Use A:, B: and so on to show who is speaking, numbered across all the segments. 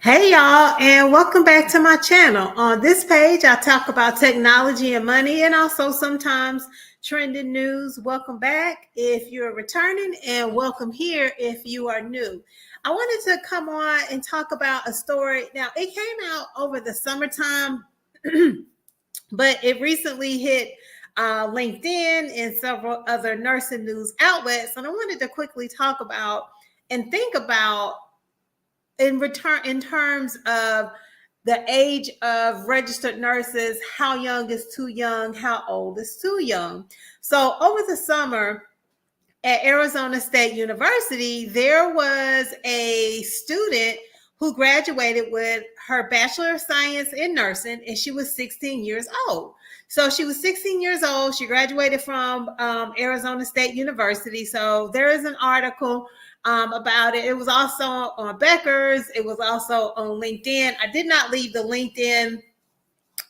A: Hey y'all, and welcome back to my channel. On this page, I talk about technology and money and also sometimes trending news. Welcome back if you're returning, and welcome here if you are new. I wanted to come on and talk about a story. Now, it came out over the summertime, but it recently hit LinkedIn and several other nursing news outlets. And I wanted to quickly talk about and think about in terms of the age of registered nurses, how young is too young, how old is too young. So over the summer at Arizona State University, there was a student who graduated with her Bachelor of Science in Nursing, and she was 16 years old. So she was 16 years old. She graduated from Arizona State University. So there is an article about it. It was also on Becker's. It was also on LinkedIn. I did not leave the LinkedIn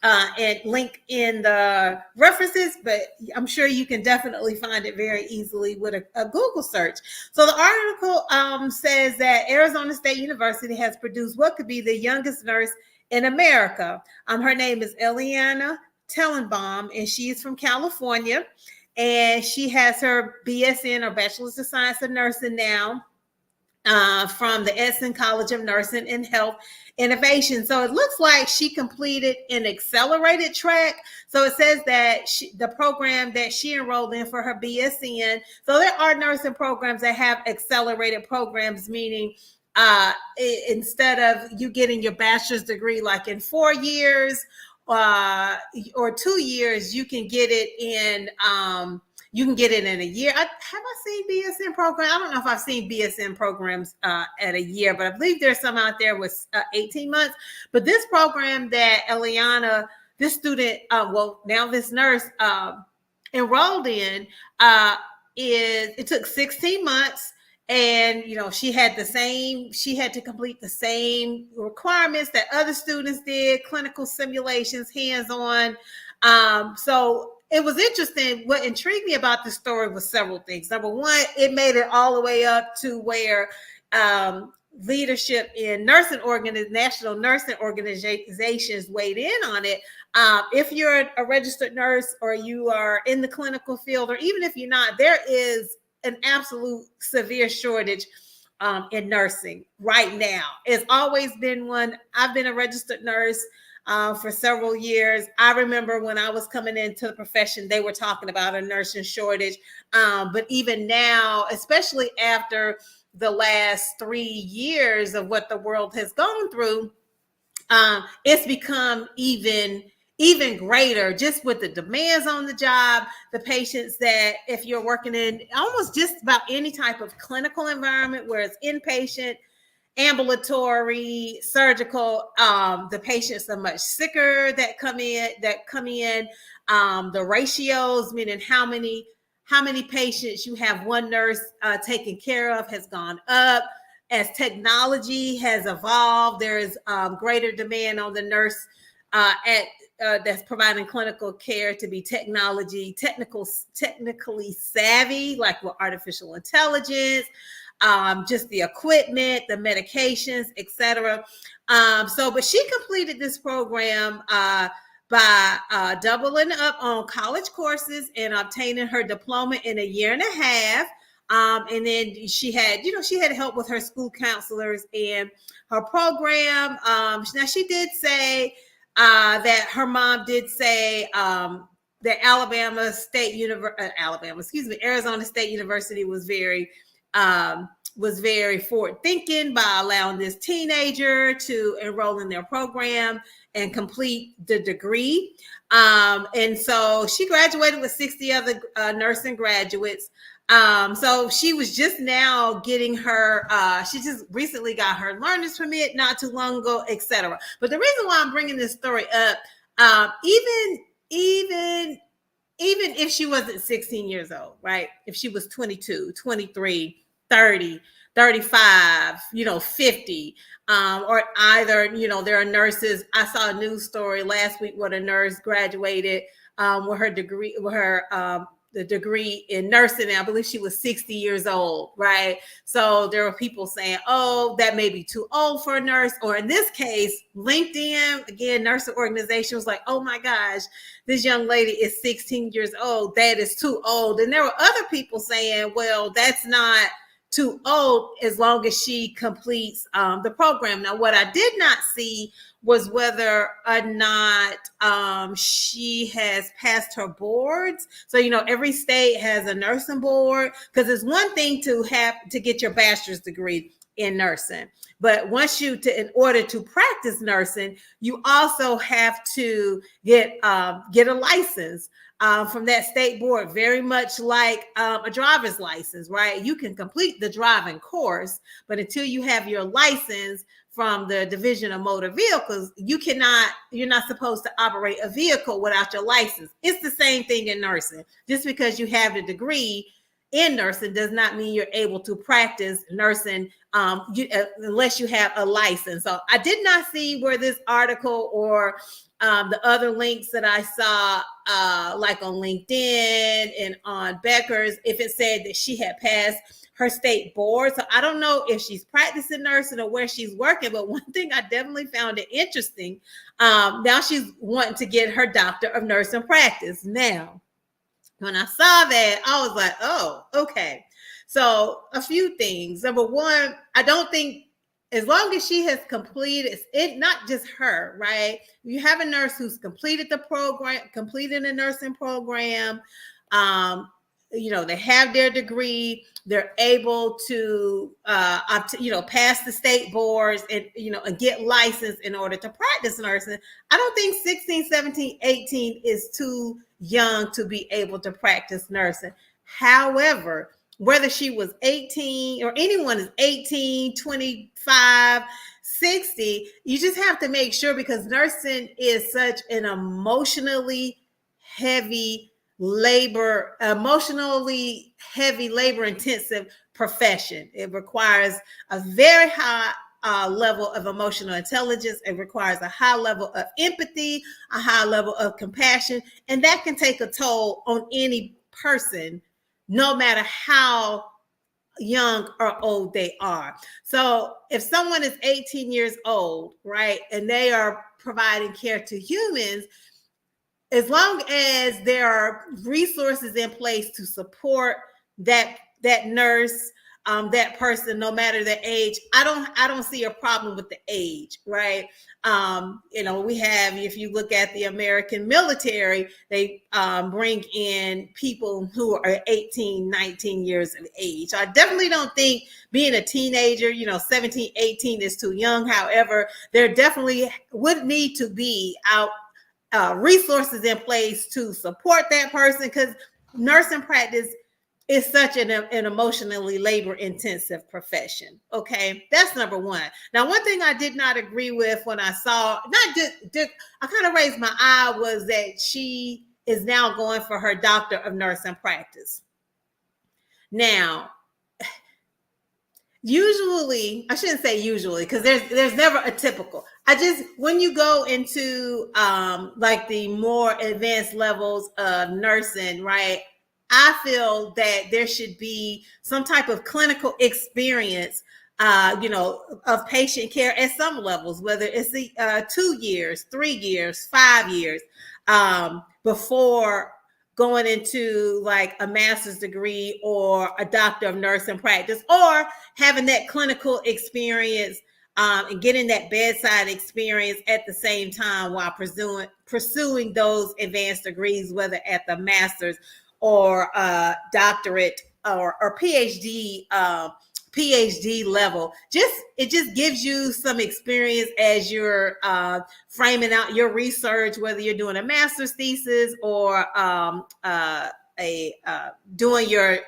A: and link in the references, but I'm sure you can definitely find it very easily with a Google search. So the article says that Arizona State University has produced what could be the youngest nurse in America. Her name is Eliana Tellenbaum, and she is from California, and she has her BSN or Bachelor's of Science in Nursing now from the Edson College of Nursing and Health Innovation. So it looks like she completed an accelerated track. So it says that the program that she enrolled in for her BSN. So there are nursing programs that have accelerated programs, meaning instead of you getting your bachelor's degree like in 4 years or 2 years, you can get it in a year. Have I seen BSN programs? I don't know if I've seen BSN programs at a year, but I believe there's some out there with 18 months. But this program that Eliana, this student, now this nurse enrolled in, it took 16 months. And, she had to complete the same requirements that other students did, clinical simulations, hands-on. So it was interesting. What intrigued me about this story was several things. Number one, it made it all the way up to where leadership in national nursing organizations weighed in on it. If you're a registered nurse or you are in the clinical field, or even if you're not, there is an absolute severe shortage in nursing right now. It's always been one. I've been a registered nurse for several years. I remember when I was coming into the profession, they were talking about a nursing shortage. But even now, especially after the last 3 years of what the world has gone through, it's become even greater, just with the demands on the job, the patients that if you're working in almost just about any type of clinical environment where it's inpatient, ambulatory, surgical, the patients are much sicker that come in. The ratios, meaning how many patients you have one nurse taking care of, has gone up. As technology has evolved, there is greater demand on the nurse that's providing clinical care to be technically savvy, like with artificial intelligence, just the equipment, the medications, etc. But she completed this program by doubling up on college courses and obtaining her diploma in 1.5 years. And then she had help with her school counselors and her program. Now she did say that her mom did say that Arizona State University was very forward thinking by allowing this teenager to enroll in their program and complete the degree. And so she graduated with 60 other nursing graduates. So she was just now getting her, she just recently got her learner's permit not too long ago, etc. But the reason why I'm bringing this story up, even if she wasn't 16 years old, right? If she was 22, 23, 30, 35, 50, or either, there are nurses. I saw a news story last week where a nurse graduated with her degree, with her the degree in nursing, and I believe she was 60 years old, right? So there were people saying, oh, that may be too old for a nurse. Or in this case, LinkedIn, again, nursing organization was like, oh my gosh, this young lady is 16 years old. That is too old. And there were other people saying, well, that's not too old as long as she completes the program. Now, what I did not see was whether or not she has passed her boards. So, every state has a nursing board, because it's one thing to have to get your bachelor's degree in nursing, but in order to practice nursing, you also have to get a license from that state board, very much like a driver's license, right? You can complete the driving course, but until you have your license from the Division of Motor Vehicles, you're not supposed to operate a vehicle without your license. It's the same thing in nursing. Just because you have the degree in nursing does not mean you're able to practice nursing unless you have a license. So I did not see where this article or the other links that I saw, like on LinkedIn and on Becker's, if it said that she had passed her state board. So I don't know if she's practicing nursing or where she's working, but one thing I definitely found it interesting. Now she's wanting to get her doctor of nursing practice. Now, when I saw that, I was like, oh, okay. So a few things. Number one, I don't think, as long as she has completed it, not just her, right? You have a nurse who's completed the program, completed a nursing program. They have their degree. They're able to, pass the state boards and, and get licensed in order to practice nursing. I don't think 16, 17, 18 is too young to be able to practice nursing. However, whether she was 18 or anyone is 18, 25, 60, you just have to make sure, because nursing is such an emotionally heavy labor intensive profession. It requires a very high level of emotional intelligence. It requires a high level of empathy, a high level of compassion, and that can take a toll on any person, no matter how young or old they are. So if someone is 18 years old, right, and they are providing care to humans, as long as there are resources in place to support that nurse, that person, no matter the age, I don't see a problem with the age, right? We have, if you look at the American military, they bring in people who are 18, 19 years of age. So I definitely don't think being a teenager, 17, 18 is too young. However, there definitely would need to be resources in place to support that person, because nursing practice is such an emotionally labor-intensive profession. Okay, that's number one. Now, one thing I did not agree with when I saw, I kind of raised my eye, was that she is now going for her doctor of nursing practice. Now, usually, I shouldn't say usually, because there's never a typical. When you go into like the more advanced levels of nursing, right, I feel that there should be some type of clinical experience, of patient care at some levels, whether it's 2 years, 3 years, 5 years, before going into like a master's degree or a doctor of nursing practice, or having that clinical experience and getting that bedside experience at the same time while pursuing those advanced degrees, whether at the master's or doctorate or PhD level. It just gives you some experience as you're framing out your research, whether you're doing a master's thesis or doing your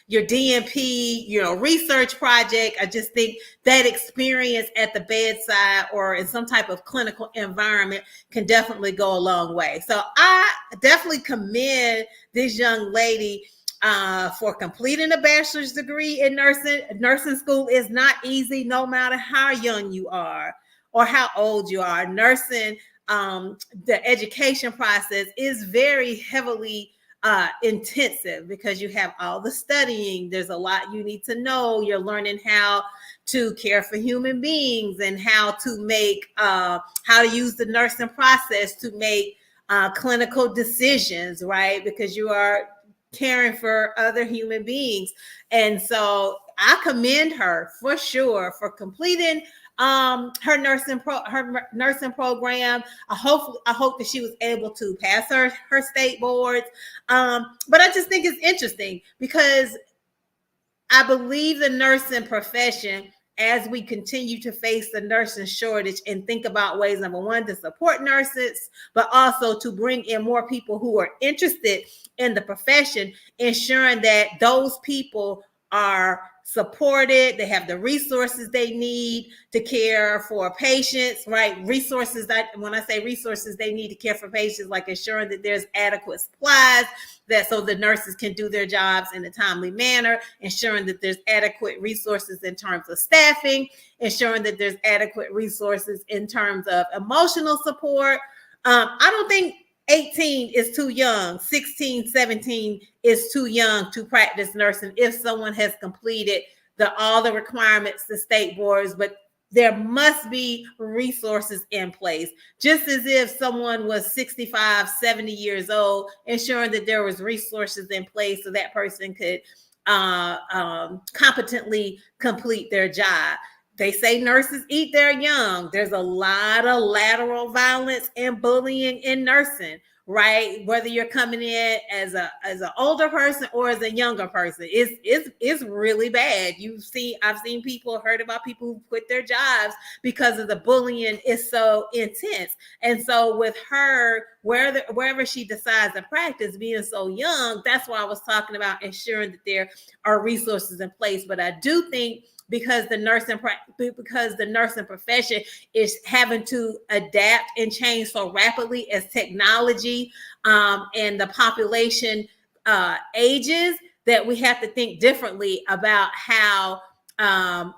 A: DNP, research project. I just think that experience at the bedside or in some type of clinical environment can definitely go a long way. So I definitely commend this young lady for completing a bachelor's degree in nursing. Nursing school is not easy, no matter how young you are or how old you are. Nursing, the education process is very heavily intensive because you have all the studying. There's a lot you need to know. You're learning how to care for human beings and how to make how to use the nursing process to make clinical decisions, right? Because you are caring for other human beings. And so I commend her for sure for completing her nursing program. I hope that she was able to pass her state boards. But I just think it's interesting because I believe the nursing profession, as we continue to face the nursing shortage and think about ways, number one, to support nurses, but also to bring in more people who are interested in the profession, ensuring that those people are supported, they have the resources they need to care for patients, right? Resources that, when I say resources they need to care for patients, like ensuring that there's adequate supplies, that so the nurses can do their jobs in a timely manner, ensuring that there's adequate resources in terms of staffing, ensuring that there's adequate resources in terms of emotional support. I don't think 18 is too young. 16, 17 is too young to practice nursing if someone has completed all the requirements, the state boards, but there must be resources in place. Just as if someone was 65, 70 years old, ensuring that there was resources in place so that person could competently complete their job. They say nurses eat their young. There's a lot of lateral violence and bullying in nursing, right? Whether you're coming in as an older person or as a younger person, it's really bad. I've seen people, heard about people who quit their jobs because of the bullying is so intense. And so with her, wherever she decides to practice, being so young, that's why I was talking about ensuring that there are resources in place. But I do think because the nursing profession is having to adapt and change so rapidly as technology and the population ages, that we have to think differently about how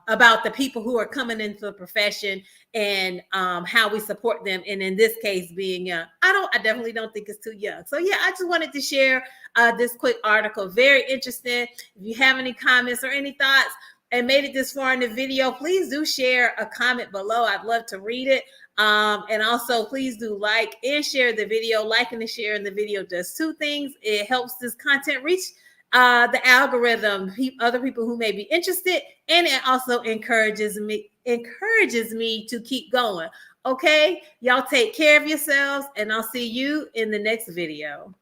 A: about the people who are coming into the profession and how we support them. And in this case, being young, I definitely don't think it's too young. So yeah, I just wanted to share this quick article. Very interesting. If you have any comments or any thoughts and made it this far in the video, please do share a comment below. I'd love to read it. And also please do like and share the video. Liking and sharing the video does two things. It helps this content reach the algorithm, other people who may be interested, and it also encourages me to keep going. Okay, y'all take care of yourselves, and I'll see you in the next video.